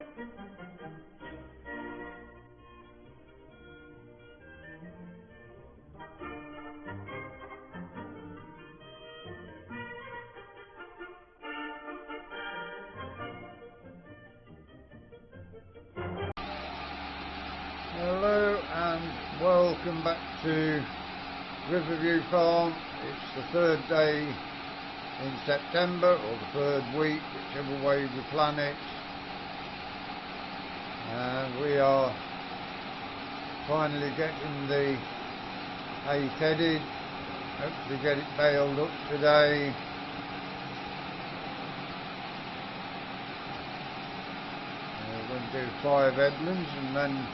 Hello and welcome back to Riverview Farm. It's the third day in September, or the third week, whichever way we plan it. And we are finally getting the hay tedded. Hopefully get it baled up today. We're going to do 5 headlands and then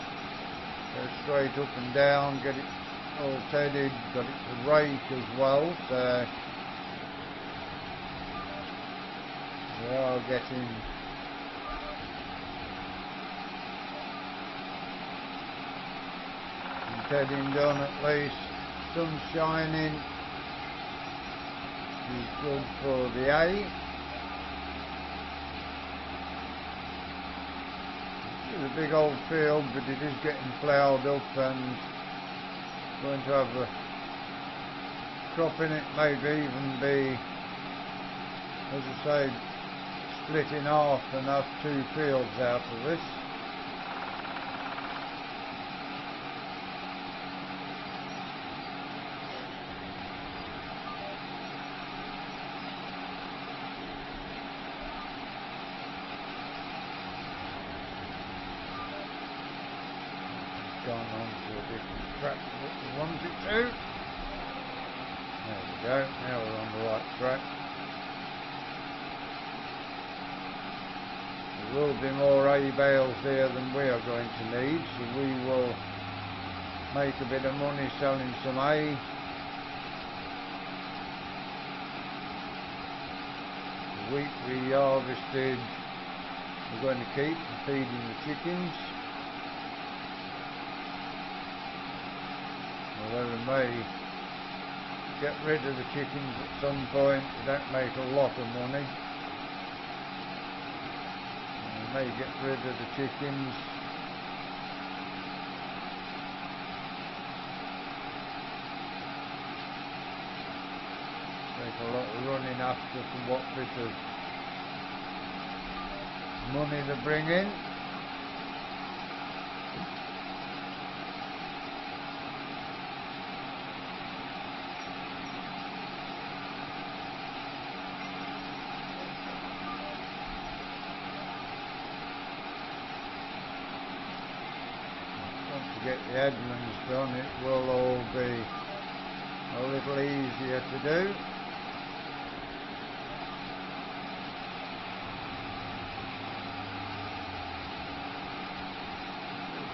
go straight up and down, get it all tedded, got it to rake as well, so we are getting some tedding done at least. Sun's shining, which is good for the hay. It's a big old field, but it is getting ploughed up and going to have a crop in it, maybe even be, as I say, split in half and have 2 fields out of this. Gone on to a different track to what we want it to. There we go, now we're on the right track. There will be more hay bales here than we are going to need, so we will make a bit of money selling some hay. The wheat we harvested we're going to keep for feeding the chickens. Although we may get rid of the chickens at some point, we don't make a lot of money. We may get rid of the chickens. Take a lot of running after for what bit of money they bring in. Get the headlands done, it will all be a little easier to do.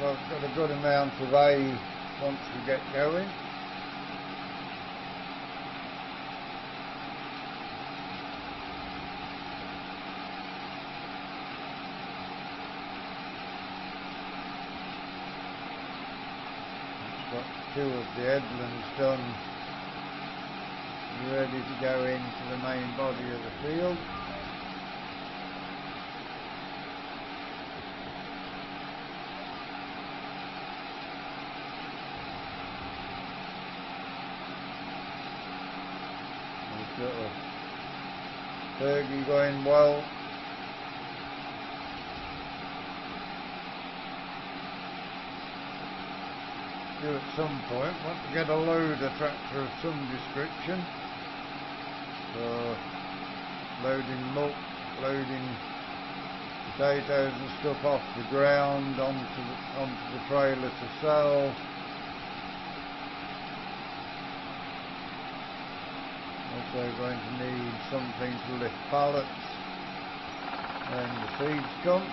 I've got a good amount of hay once we get going. Got 2 of the headlands done, ready to go into the main body of the field. This little Fergie going well. At some point want to get a loader tractor of some description for loading muck, loading potatoes and stuff off the ground onto the trailer to sell. Also going to need something to lift pallets when the seeds come.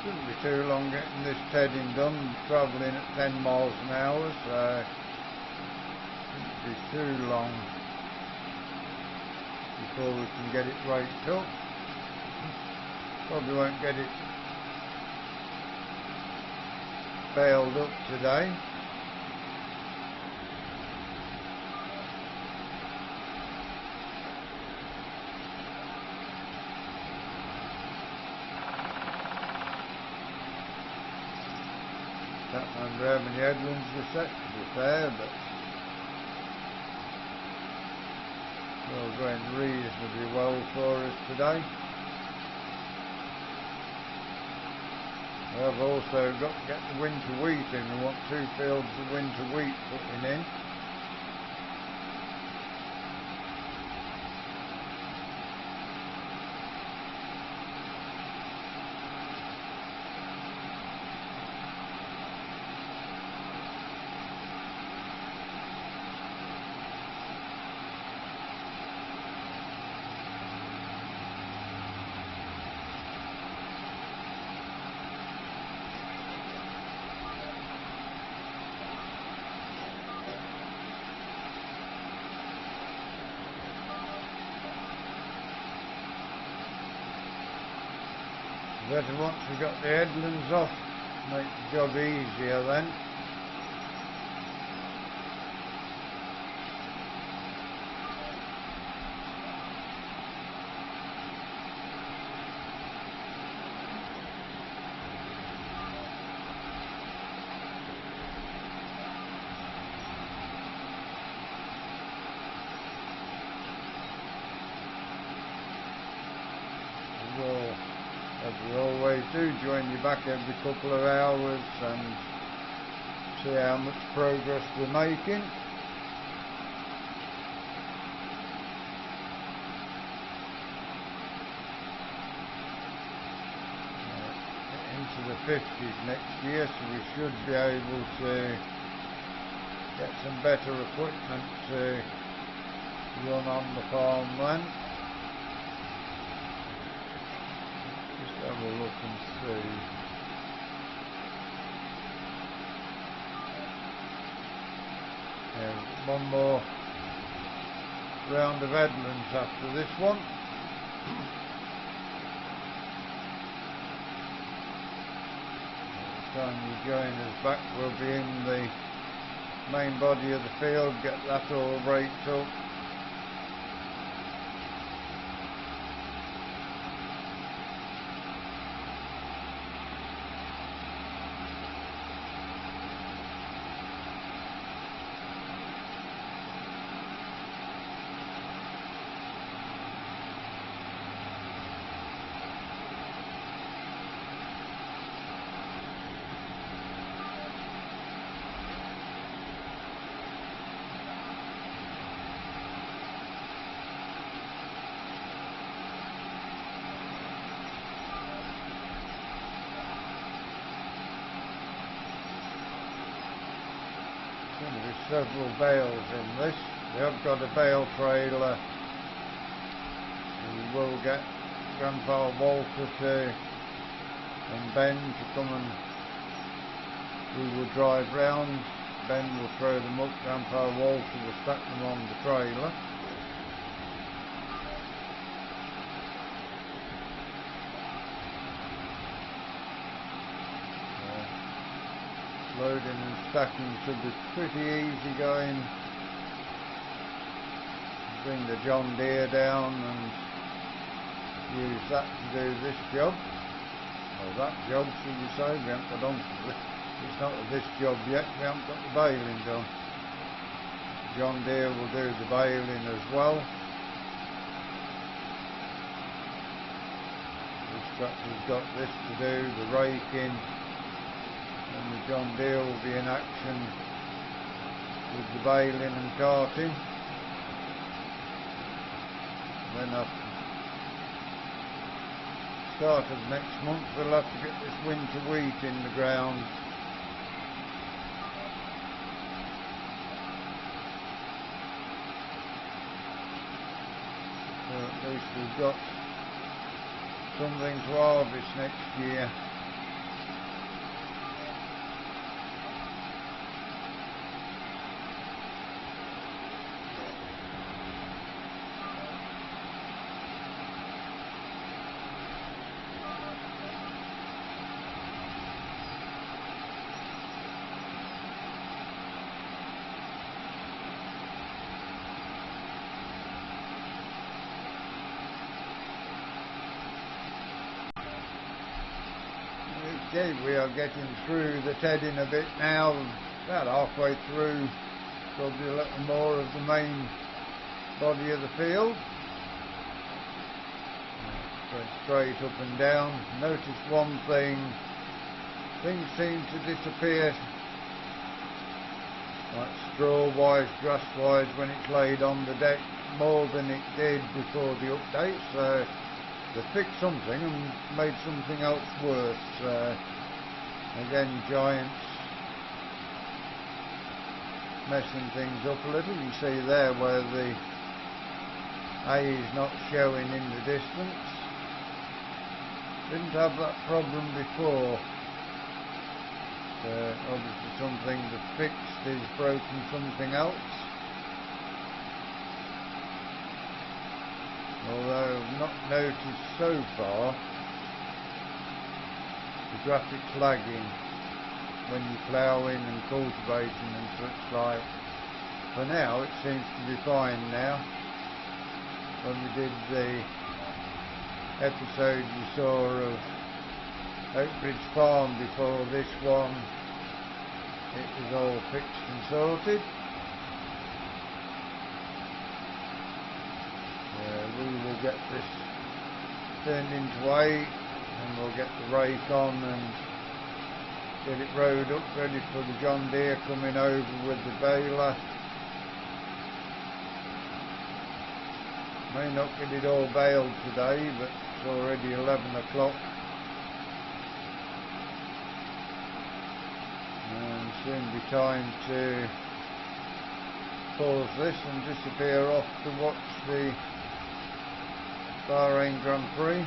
Shouldn't be too long getting this tedding done, travelling at 10 miles an hour, so shouldn't be too long. before we can get it raked up. Probably won't get it baled up today. Don't remember how many headlands were set, to be fair, but they're going reasonably well for us today. I've also got to get the winter wheat in. We want 2 fields of winter wheat putting in. Better once we've got the headlands off, make the job easier then. Well, as we always do, join you back every couple of hours and see how much progress we're making. Into the 50s next year, so we should be able to get some better equipment to run on the farmland. Have a look and see. Yeah, one more round of headlands after this one. By the time you join us back, we'll be in the main body of the field, get that all raked up. There's several bales in this. We have got a bale trailer. We will get Grandpa Walter and Ben to come, and we will drive round. Ben will throw them up, Grandpa Walter will stack them on the trailer. Loading and stacking should be pretty easy going. Bring the John Deere down and use that to do this job. Or that job, should we say. We haven't got on to it. It's not this job yet, we haven't got the baling done. John Deere will do the baling as well. This tractor's got this to do, the raking. And the John Deere will be in action with the baling and carting. Then after the start of next month we'll have to get this winter wheat in the ground. So at least we've got something to harvest next year. we are getting through the tedding a bit now, about halfway through, probably a little more of the main body of the field. Spread straight up and down. Notice one thing, things seem to disappear, like straw-wise, grass-wise, when it's laid on the deck, more than it did before the update, so they fixed something and made something else worse. Again, giants messing things up a little. You see there where the A is not showing in the distance. Didn't have that problem before. Obviously something that fixed is broken something else. Although I've not noticed so far the graphics lagging when you're ploughing and cultivating and such like. For now it seems to be fine now. When we did the episode you saw of Oakbridge Farm before this one, it was all fixed and sorted. We will get this turned into A, and we'll get the rake on and get it rowed up ready for the John Deere coming over with the baler. May not get it all baled today, but it's already 11 o'clock. And soon be time to pause this and disappear off to watch the Bahrain Grand Prix.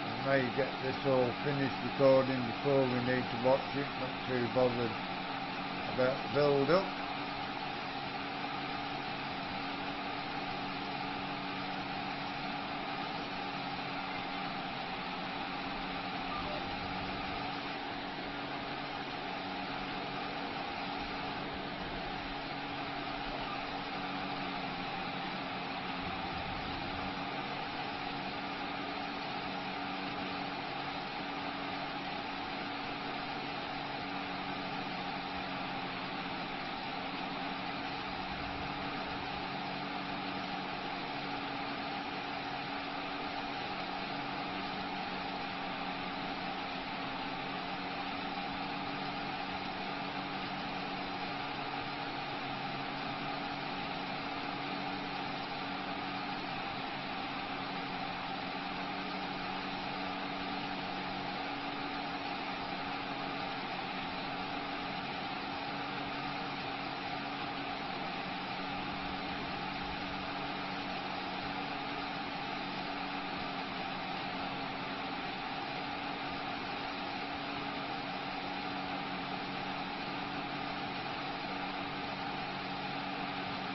We may get this all finished recording before we need to watch it, not too bothered about the build up.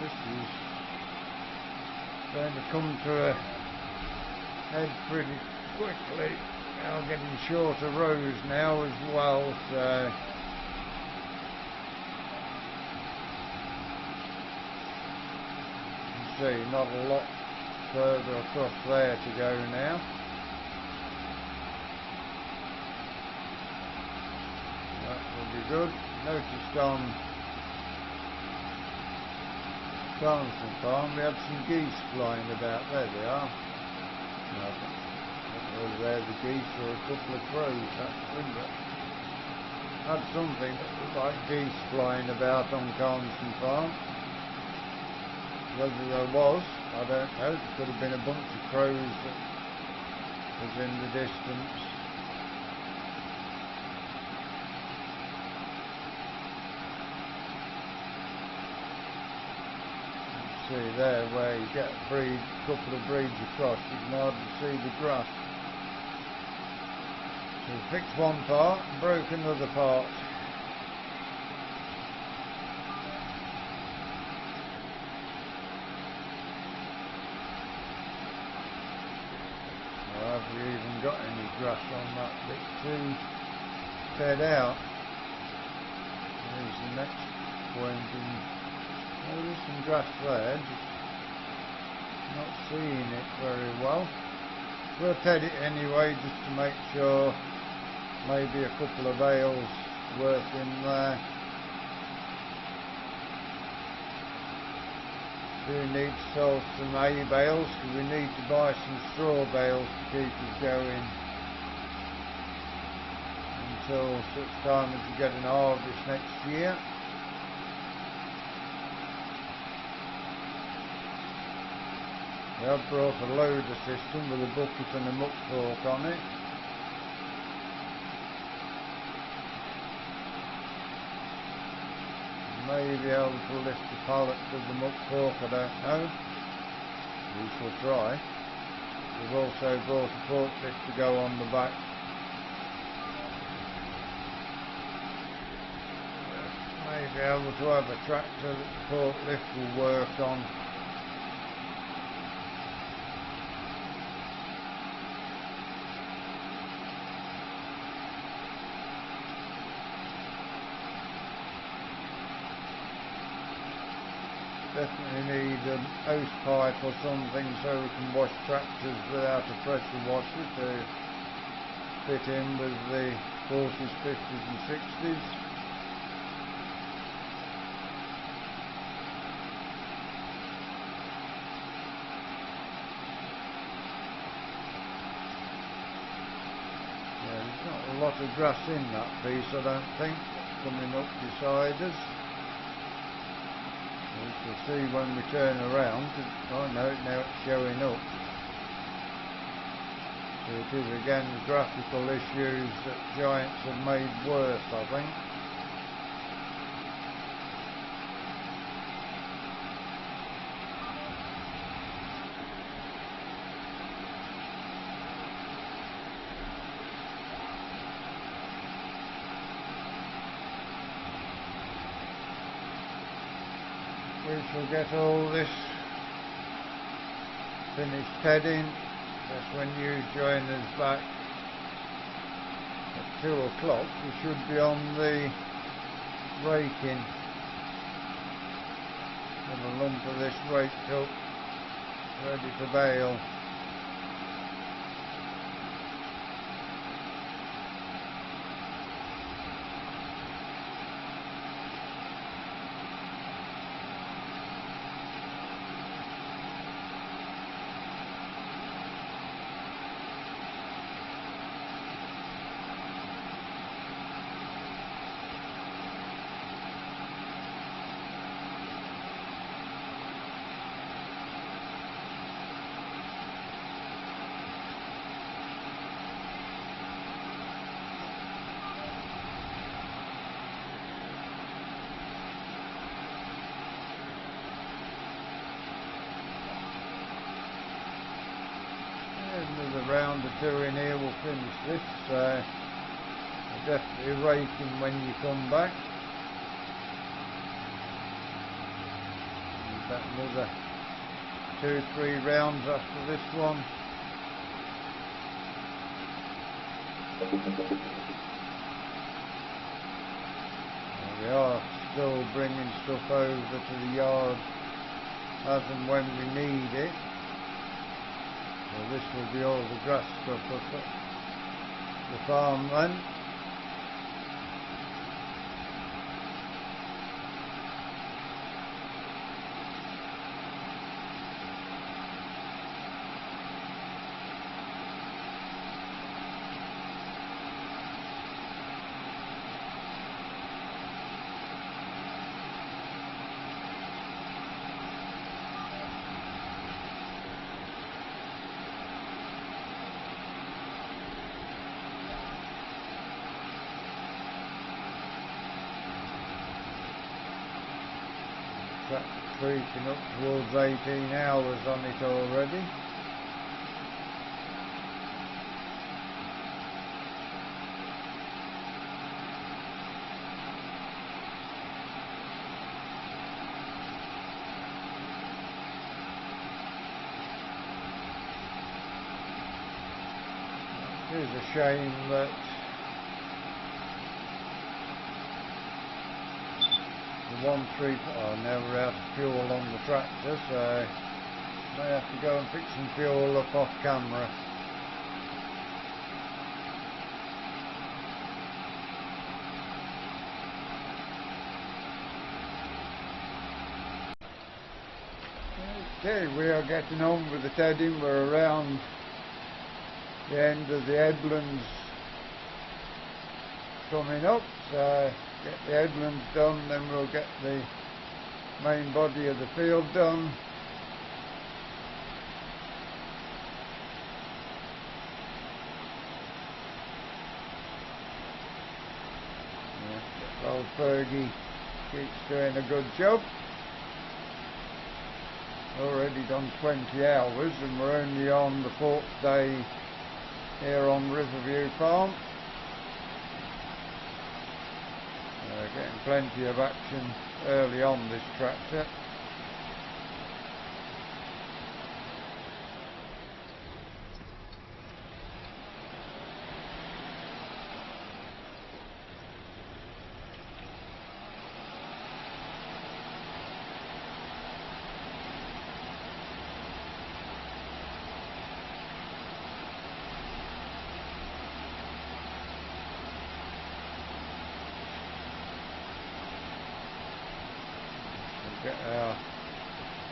This is going to come to a head pretty quickly. Now getting shorter rows now as well, so you can see not a lot further across there to go now. That will be good. Noticed on Carlson Farm we had some geese flying about. There they are. No, I don't know whether they're the geese or a couple of crows actually, but had something that looked like geese flying about on Carlson Farm. Whether there was, I don't know. There could have been a bunch of crows that was in the distance. See there where you get a couple of breeds across, you can hardly see the grass. So we fixed one part and broke another part. Or have we even got any grass on that bit to bed out? There's the next point, and there's some grass there. Just Not seeing it very well. We'll ted it anyway just to make sure. Maybe a couple of bales worth in there. Do need to sell some hay bales because we need to buy some straw bales to keep us going until such time as we get an harvest next year. We have brought a loader system with a bucket and a muck fork on it. May be able to lift the pallet with the muck fork, I don't know. We shall try. We've also brought a forklift to go on the back. May be able to have a tractor that the forklift will work on. Definitely need a hose pipe or something so we can wash tractors without a pressure washer to fit in with the 40s, 50s and 60s. Yeah, there's not a lot of grass in that piece, I don't think, coming up beside us. We'll see when we turn around. Oh no, now it's showing up. So it is again graphical issues that Giants have made worse, I think. We shall get all this finished tedding. That's when you join us back at 2 o'clock. We should be on the raking. Have a lump of this raked up, ready to bale. Another round or two in here, we'll finish this. Definitely raking when you come back. About another 2-3 rounds after this one. We are still bringing stuff over to the yard as and when we need it. So this will be all the grass stuff up at the farmland. Tractor creeping up towards 18 hours on it already. It is a shame that the 1-3, oh, now we're out of fuel on the tractor, so May have to go and pick some fuel up off camera. Okay, we are getting on with the tedding. We're around the end of the headlands coming up, so get the headlands done, then we'll get the main body of the field done. Yeah, old Fergie keeps doing a good job. Already done 20 hours and we're only on the 4th day here on Riverview Farm. Getting plenty of action early on this tractor. Get our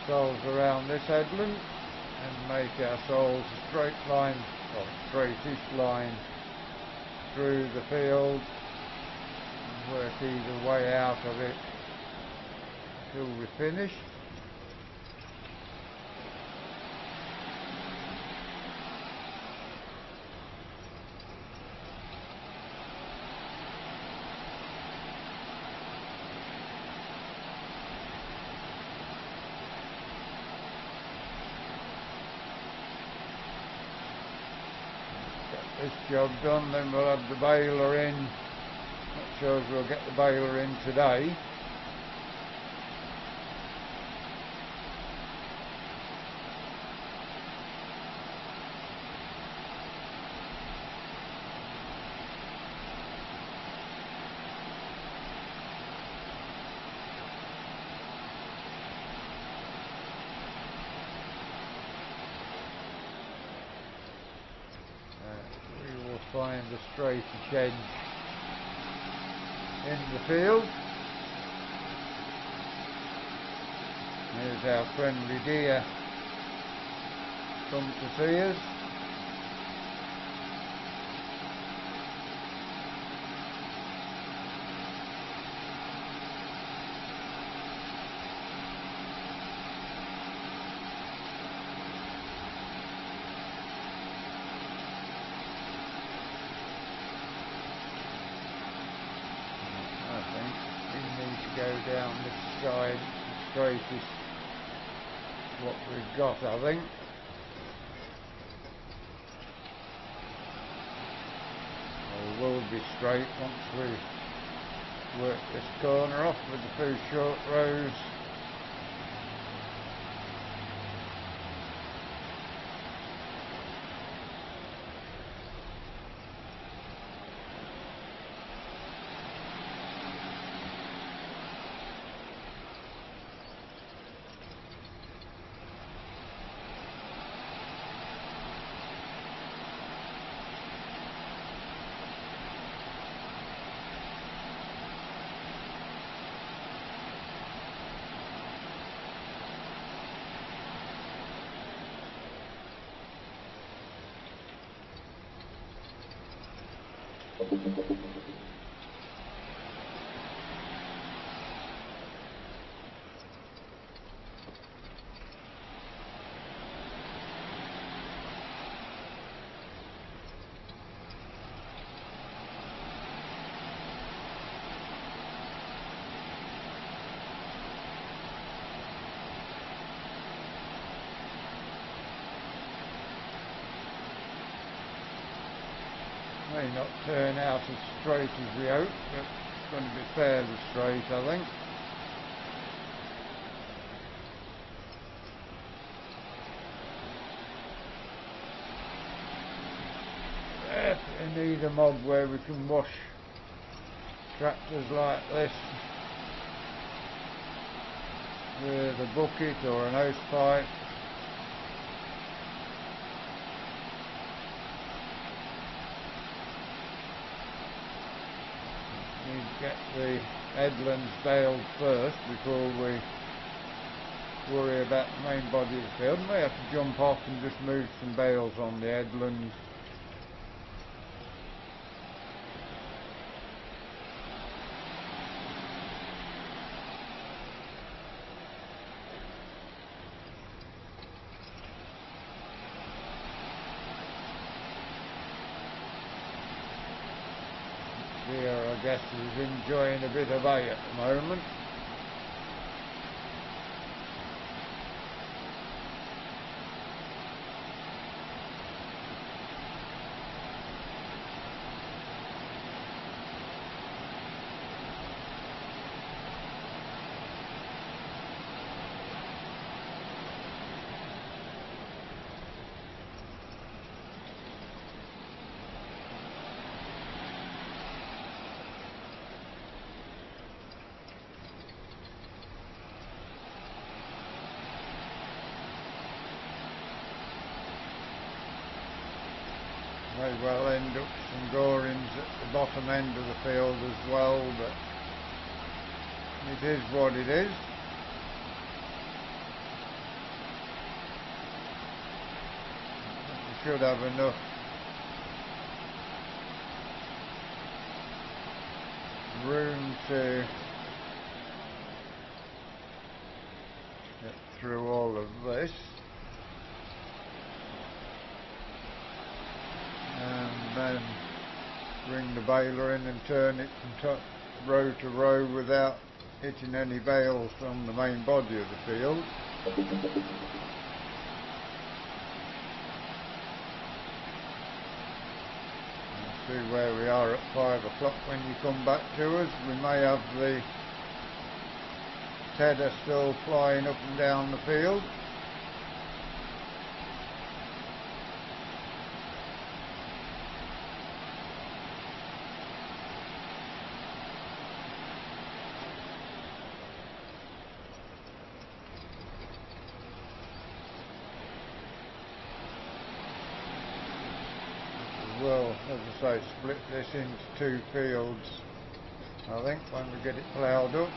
soles around this headland and make our soles a straight line, or straightish line through the field and work either way out of it till we're finished. This job done, then we'll have the baler in. Not sure if we'll get the baler in today. Find the straightish edge in the field. There's our friendly deer come to see us. Go down this side, the straightest what we've got, I think. Or will be straight once we work this corner off with the few short rows. May not turn out as straight as we hope, but it's going to be fairly straight, I think. We need a mob where we can wash tractors like this with a bucket or an hose pipe. need to get the headlands baled first before we worry about the main body of the field. We may have to jump off and just move some bales on the headlands. Here, I guess, is enjoying a bit of hay at the moment. May well end up some gorings at the bottom end of the field as well, but it is what it is. We should have enough room to get through all of this. And then bring the baler in and turn it from row to row without hitting any bales from the main body of the field. And see where we are at 5 o'clock when you come back to us. We may have the tedder still flying up and down the field. Well, as I say, split this into 2 fields, I think, when we get it ploughed up.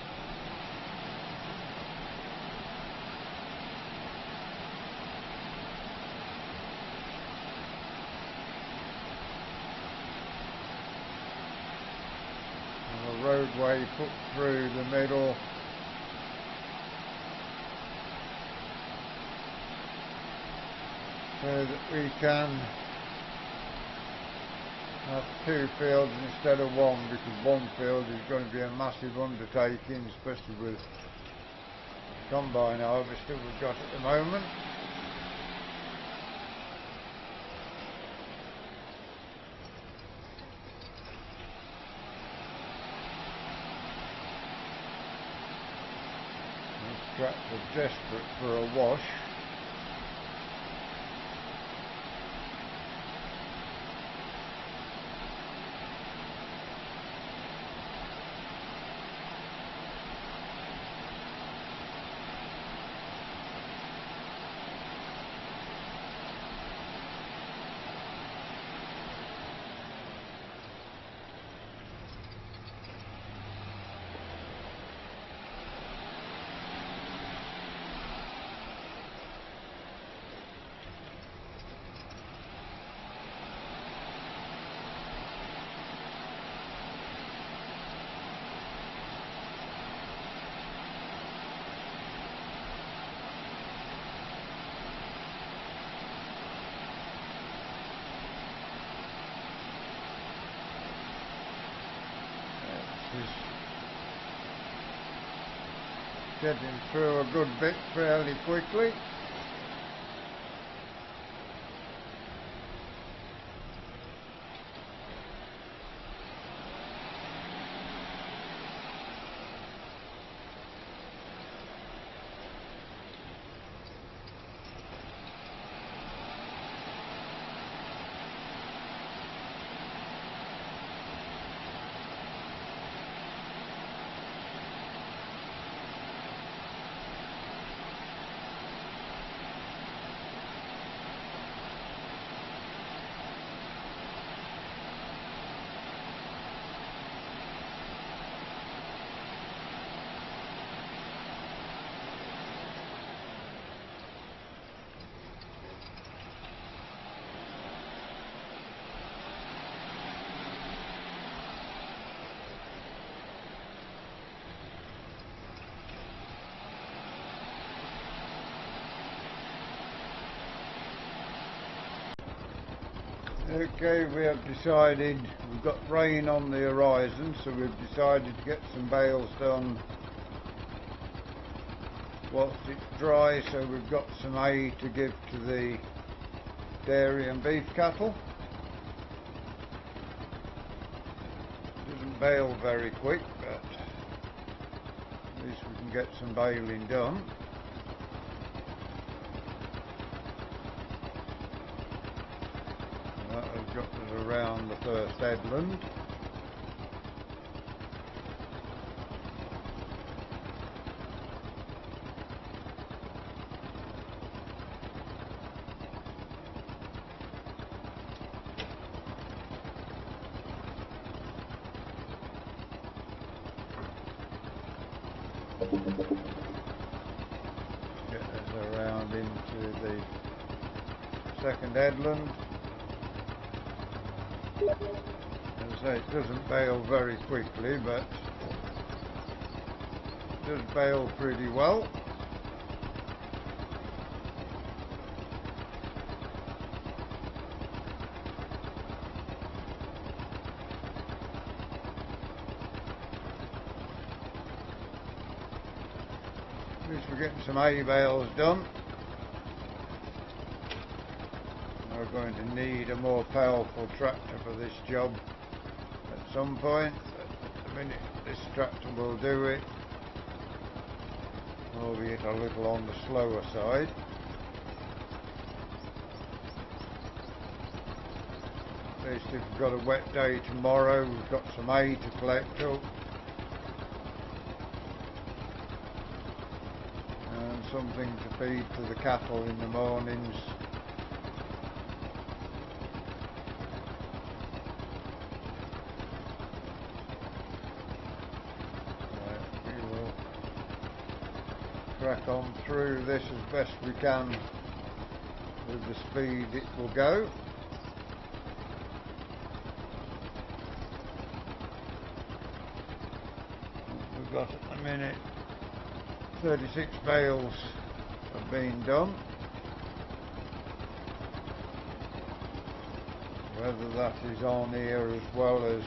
And a roadway put through the middle. So that we can have 2 fields instead of 1, because 1 field is going to be a massive undertaking, especially with the combine harvester we've got at the moment. This tractor's desperate for a wash. Is getting through a good bit fairly quickly. Okay, we have decided, we've got rain on the horizon, so we've decided to get some bales done whilst it's dry, so we've got some hay to give to the dairy and beef cattle. It doesn't bale very quick, but at least we can get some baling done. That has got us around the first headland. Get us around into the second headland. As I say, it doesn't bale very quickly, but it does bale pretty well. At least we're getting some hay bales done. We're going to need a more powerful tractor for this job at some point, but at the minute this tractor will do it, albeit a little on the slower side. At least if we've got a wet day tomorrow, we've got some hay to collect up and something to feed to the cattle in the mornings. Crack on through this as best we can with the speed it will go. We've got at the minute 36 bales have been done. Whether that is on here as well as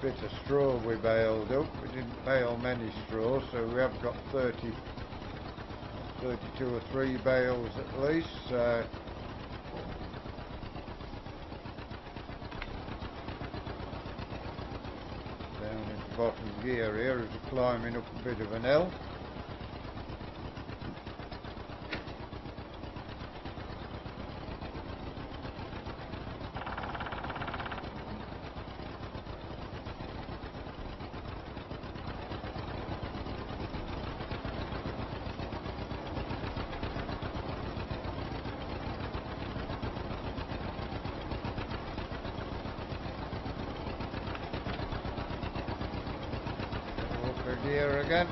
bit of straw we baled up. We didn't bale many straw, so we have got 32 or 3 bales at least. Down in the bottom gear here as we're climbing up a bit of an hill. Gear again.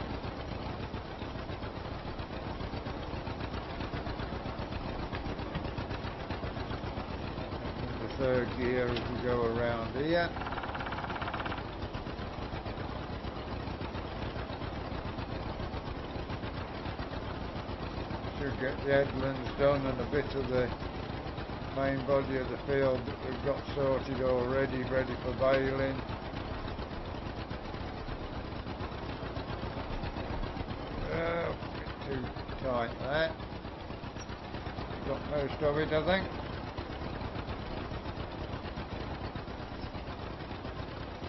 The third gear as we go around here. Should get the headlands done and a bit of the main body of the field that we've got sorted already, ready for baling. Too tight there. Got most of it, I think.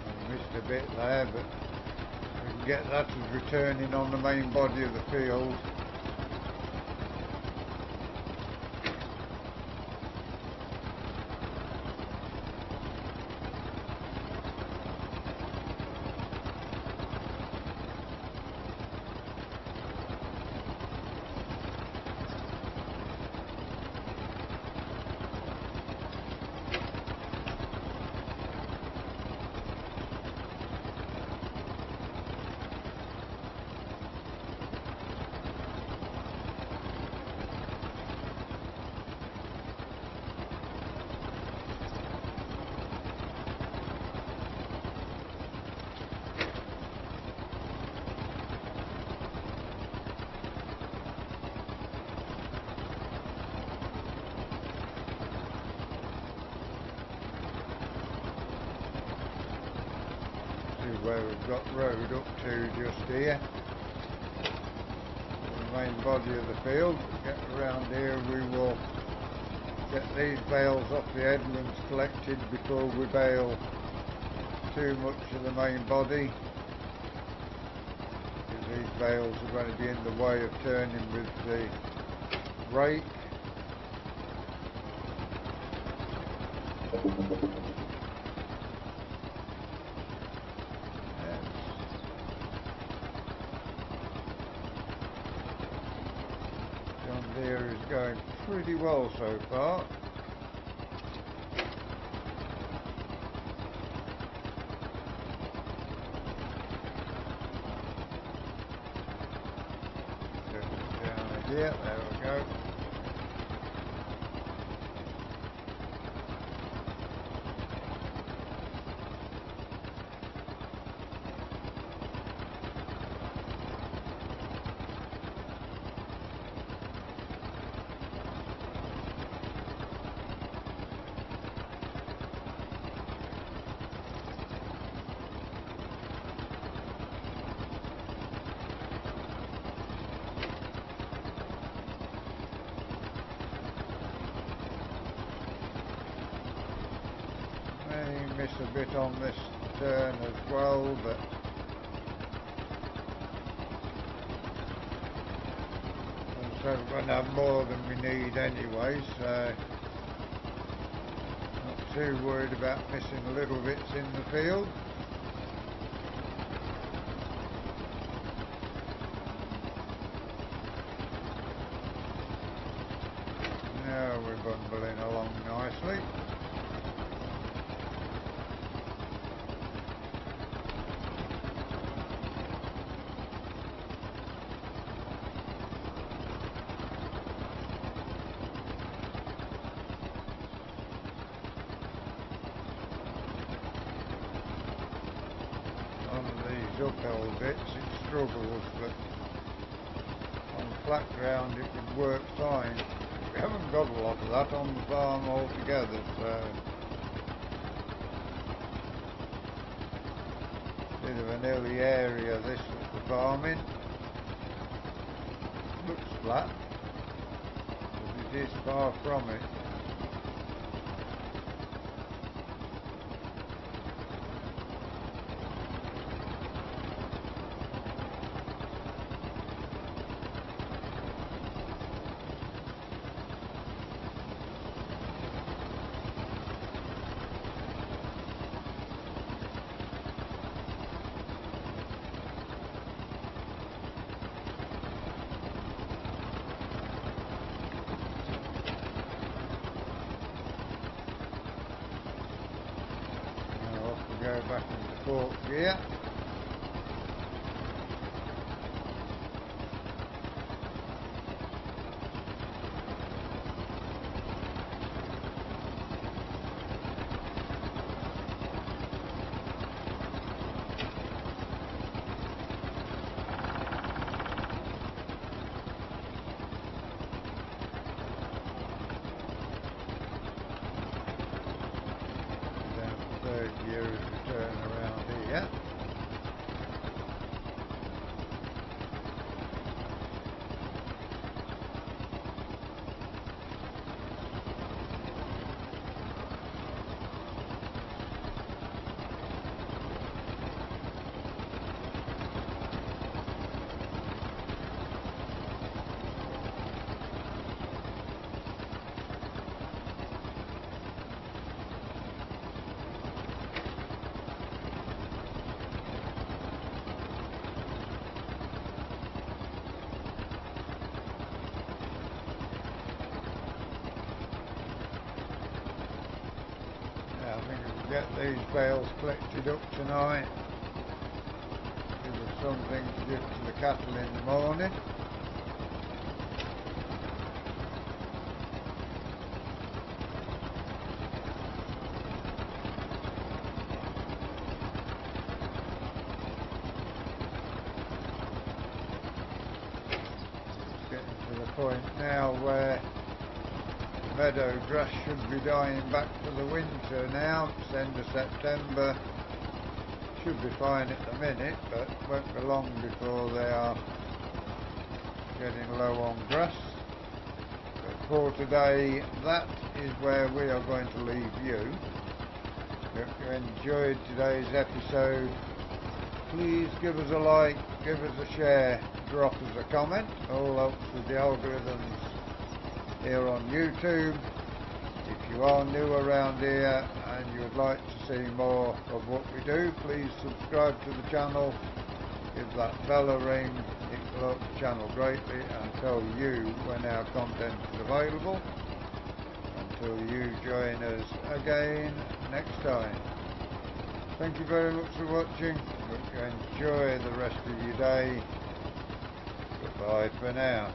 I missed a bit there, but we can get that as returning on the main body of the field. where we've got road up to just here. The main body of the field. Get around here, we will get these bales off the headlands collected before we bale too much of the main body. These bales are going to be in the way of turning with the rake. John Deere is going pretty well so far. Yeah, there we go. Miss a bit on this turn as well, but also we're going to have more than we need anyway, so not too worried about missing little bits in the field. Now we're bumbling along nicely. Uphill bits it struggles, but on flat ground it would work fine. We haven't got a lot of that on the farm altogether, so bit of an hilly area this that we're farming. Looks flat, but it is far from it. Go back into fourth gear. Third gear as we turn around here. I think we'll get these bales collected up tonight. Give us something to give to the cattle in the morning. It's getting to the point now where meadow grass should be dying back for the winter now. It's end of September, should be fine at the minute, but won't be long before they are getting low on grass. But for today, that is where we are going to leave you. If you enjoyed today's episode, please give us a like, give us a share, drop us a comment. All helps with the algorithms here on YouTube. If you are new around here and you would like to see more of what we do, please subscribe to the channel, give that bell a ring. It will help the channel greatly and tell you when our content is available. Until you join us again next time. Thank you very much for watching. Hope you enjoy the rest of your day. Goodbye for now.